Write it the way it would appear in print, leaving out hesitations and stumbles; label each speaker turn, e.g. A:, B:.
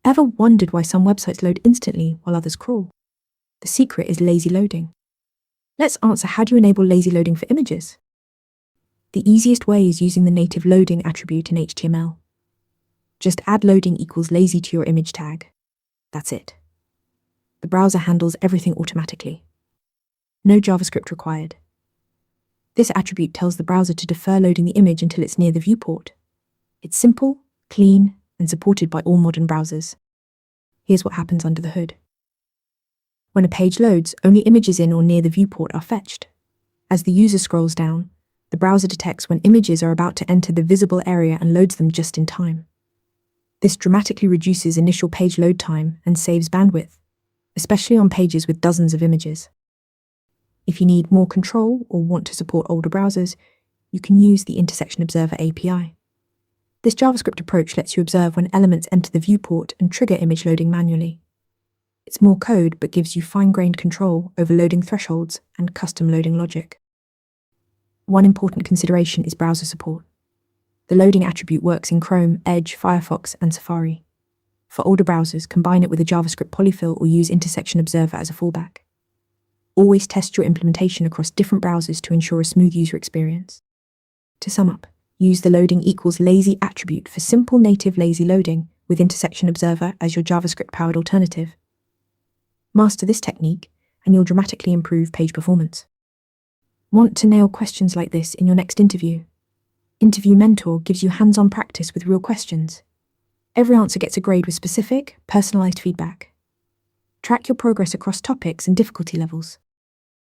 A: Ever wondered why some websites load instantly while others crawl? The secret is lazy loading. Let's answer how do you enable lazy loading for images? The easiest way is using the native loading attribute in HTML. Just add loading equals lazy to your image tag. That's it. The browser handles everything automatically. No JavaScript required. This attribute tells the browser to defer loading the image until it's near the viewport. It's simple, clean, and supported by all modern browsers. Here's what happens under the hood. When a page loads, only images in or near the viewport are fetched. As the user scrolls down, the browser detects when images are about to enter the visible area and loads them just in time. This dramatically reduces initial page load time and saves bandwidth, especially on pages with dozens of images. If you need more control or want to support older browsers, you can use the Intersection Observer API. This JavaScript approach lets you observe when elements enter the viewport and trigger image loading manually. It's more code, but gives you fine-grained control over loading thresholds and custom loading logic. One important consideration is browser support. The loading attribute works in Chrome, Edge, Firefox, and Safari. For older browsers, combine it with a JavaScript polyfill or use Intersection Observer as a fallback. Always test your implementation across different browsers to ensure a smooth user experience. To sum up, use the loading equals lazy attribute for simple native lazy loading with Intersection Observer as your JavaScript-powered alternative. Master this technique, and you'll dramatically improve page performance. Want to nail questions like this in your next interview? Interview Mentor gives you hands-on practice with real questions. Every answer gets a grade with specific, personalized feedback. Track your progress across topics and difficulty levels.